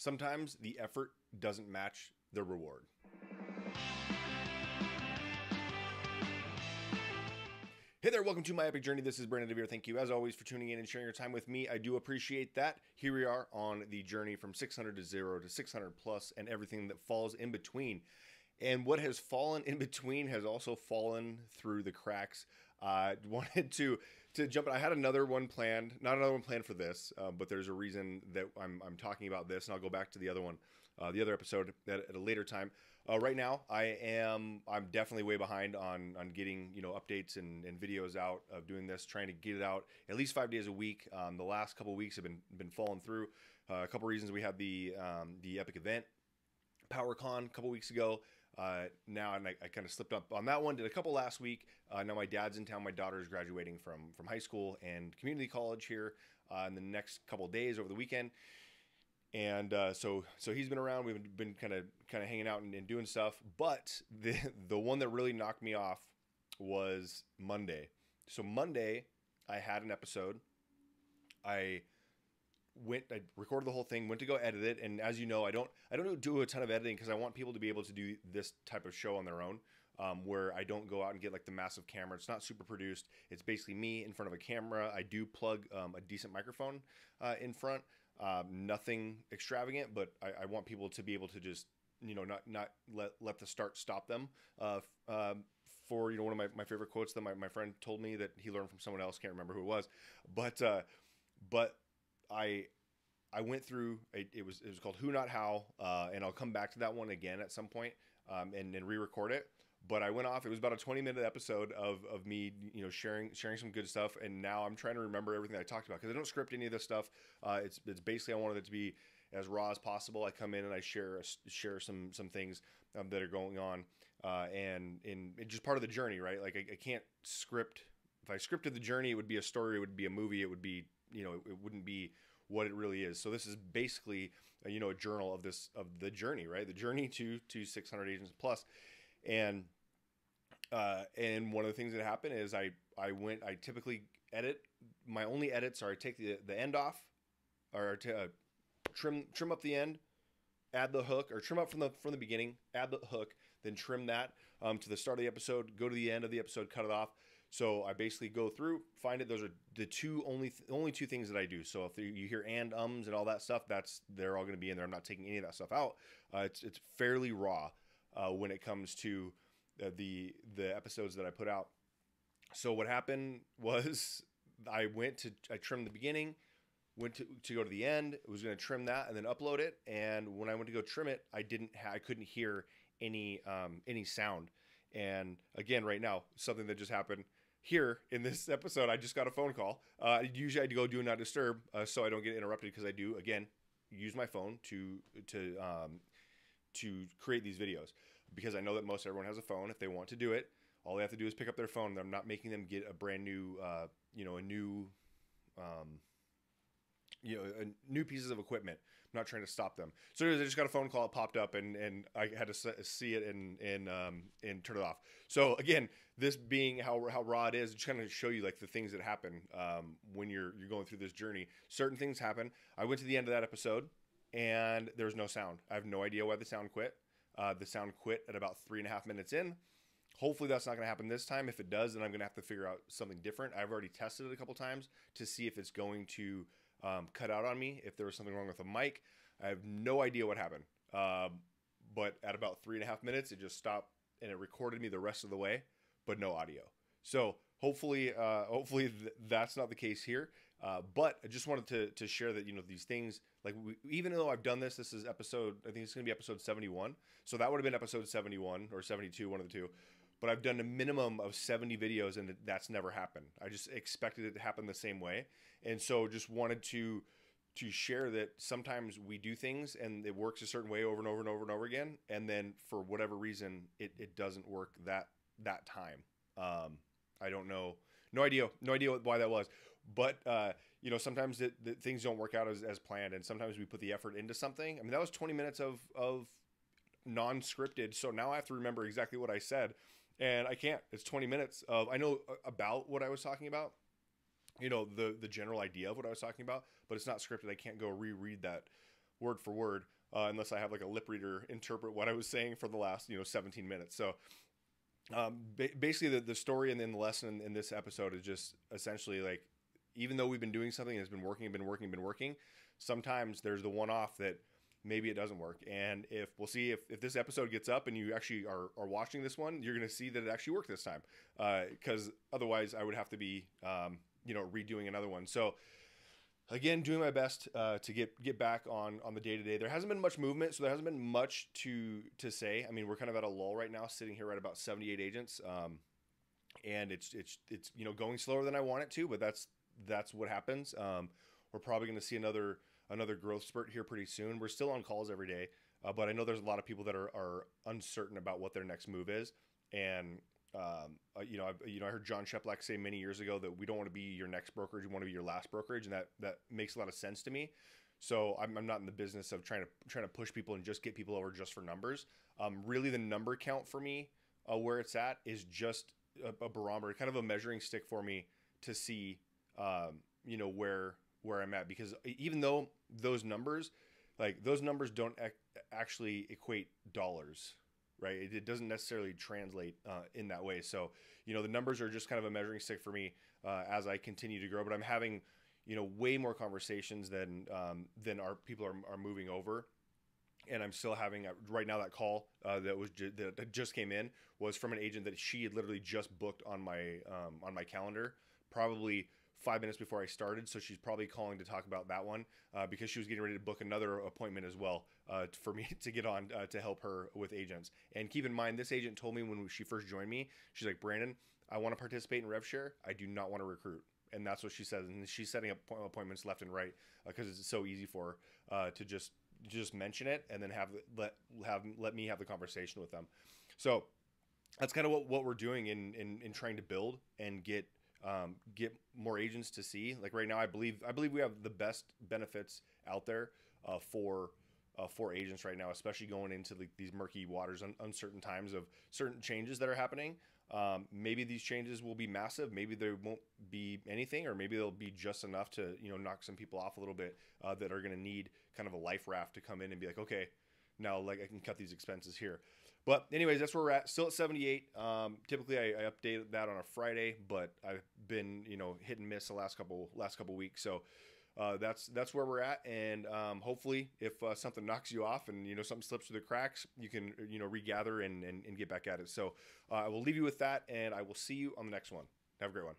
Sometimes the effort doesn't match the reward. Hey there, welcome to my epic journey. This is Brandon DeVere. Thank you, as always, for tuning in and sharing your time with me. I do appreciate that. Here we are on the journey from 600 to 0 to 600 plus and everything that falls in between. And what has fallen in between has also fallen through the cracks. I wanted to jump in. I had another one planned, not another one planned for this, but there's a reason that I'm talking about this, and I'll go back to the other one, the other episode at a later time. Right now, I'm definitely way behind on getting updates and videos out of doing this, trying to get it out at least 5 days a week. The last couple of weeks have been falling through. A couple reasons: we had the Epique event, PowerCon, a couple weeks ago. Now and I kind of slipped up on that one. Did a couple last week. Now my dad's in town. My daughter's graduating from high school and community college here in the next couple of days over the weekend. And so he's been around. We've been kind of hanging out and doing stuff. But the one that really knocked me off was Monday. So Monday I had an episode. I recorded the whole thing, went to go edit it, and as you know, I don't do a ton of editing because I want people to be able to do this type of show on their own, where I don't go out and get like the massive camera. It's not super produced. It's basically me in front of a camera. I do plug a decent microphone in front. Nothing extravagant, but I want people to be able to just not let the start stop them. For one of my favorite quotes that my friend told me that he learned from someone else. Can't remember who it was, but I went through it was called Who Not How, and I'll come back to that one again at some point, and re-record it. But I went off. It was about a 20-minute episode of me sharing some good stuff, and now I'm trying to remember everything I talked about because I don't script any of this stuff. It's basically, I wanted it to be as raw as possible. I come in and I share some things that are going on, and it's just part of the journey, right? Like I can't script. If I scripted the journey, it would be a story, it would be a movie, it would be it wouldn't be what it really is. So this is basically a journal of the journey, right? The journey to 600 agents plus. And one of the things that happened is I typically edit. My only edits are I take the end off, or trim up the end, add the hook, or trim up from the beginning, add the hook, then trim that to the start of the episode, go to the end of the episode, cut it off. So I basically go through, find it. Those are the only two things that I do. So if you hear and and all that stuff, they're all going to be in there. I'm not taking any of that stuff out. It's fairly raw when it comes to the episodes that I put out. So what happened was I trimmed the beginning, went to go to the end. I was going to trim that and then upload it. And when I went to go trim it, I couldn't hear any sound. And again, right now, something that just happened here in this episode, I just got a phone call. Usually I go do not disturb so I don't get interrupted, because I do, again, use my phone to create these videos, because I know that most everyone has a phone. If they want to do it, all they have to do is pick up their phone. I'm not making them get a brand new, a new pieces of equipment. I'm not trying to stop them. So I just got a phone call. It popped up, and I had to see it and turn it off. So again, this being how raw it is, just kind of show you like the things that happen when you're going through this journey. Certain things happen. I went to the end of that episode, and there was no sound. I have no idea why the sound quit. The sound quit at about 3.5 minutes in. Hopefully that's not going to happen this time. If it does, then I'm going to have to figure out something different. I've already tested it a couple times to see if it's going to cut out on me, if there was something wrong with the mic. I have no idea what happened. But at about 3.5 minutes, it just stopped, and it recorded me the rest of the way, but no audio. So hopefully that's not the case here. But I just wanted to share that, these things, like even though I've done this is episode, I think it's going to be episode 71. So that would have been episode 71 or 72, one of the two. But I've done a minimum of 70 videos, and that's never happened. I just expected it to happen the same way. And so just wanted to share that sometimes we do things and it works a certain way over and over and over and over again. And then for whatever reason, it doesn't work that time. I don't know. No idea why that was. But, sometimes the things don't work out as planned. And sometimes we put the effort into something. I mean, that was 20 minutes of non-scripted. So now I have to remember exactly what I said. And I can't. It's 20 minutes of, I know about what I was talking about, the general idea of what I was talking about, but it's not scripted. I can't go reread that word for word, unless I have like a lip reader interpret what I was saying for the last 17 minutes. So basically the story and then the lesson in this episode is just essentially like, even though we've been doing something that's been working, sometimes there's the one-off that maybe it doesn't work. And we'll see if this episode gets up and you actually are watching this one, you're going to see that it actually worked this time. Because otherwise I would have to be, redoing another one. So again, doing my best to get back on the day-to-day. There hasn't been much movement, so there hasn't been much to say. I mean, we're kind of at a lull right now, sitting here at about 78 agents. And it's going slower than I want it to, but that's what happens. We're probably going to see another growth spurt here pretty soon. We're still on calls every day, but I know there's a lot of people that are uncertain about what their next move is. And I heard John Sheplack say many years ago that we don't want to be your next brokerage, we want to be your last brokerage, and that makes a lot of sense to me. So I'm not in the business of trying to push people and just get people over just for numbers. Really, the number count for me, where it's at, is just a barometer, kind of a measuring stick for me to see, where I'm at. Because even though those numbers don't actually equate dollars, right? It doesn't necessarily translate in that way. So, the numbers are just kind of a measuring stick for me as I continue to grow. But I'm having, way more conversations than our people are moving over. And I'm still having right now that call that just came in was from an agent that she had literally just booked on my calendar, probably 5 minutes before I started. So she's probably calling to talk about that one because she was getting ready to book another appointment as well for me to get on to help her with agents. And keep in mind, this agent told me when she first joined me, she's like, Brandon, I want to participate in RevShare. I do not want to recruit. And that's what she says. And she's setting up appointments left and right because it's so easy for her to just mention it and then let me have the conversation with them. So that's kind of what we're doing in trying to build and get more agents to see. Like right now, I believe we have the best benefits out there for agents right now, especially going into these murky waters, uncertain times of certain changes that are happening. Maybe these changes will be massive. Maybe there won't be anything, or maybe they'll be just enough to knock some people off a little bit that are going to need kind of a life raft to come in and be like, okay, now like I can cut these expenses here. But anyways, that's where we're at. Still at 78. Typically I update that on a Friday, but I've been hit and miss the last couple weeks. So that's where we're at. And hopefully, if something knocks you off and something slips through the cracks, you can regather and get back at it. So I will leave you with that, and I will see you on the next one. Have a great one.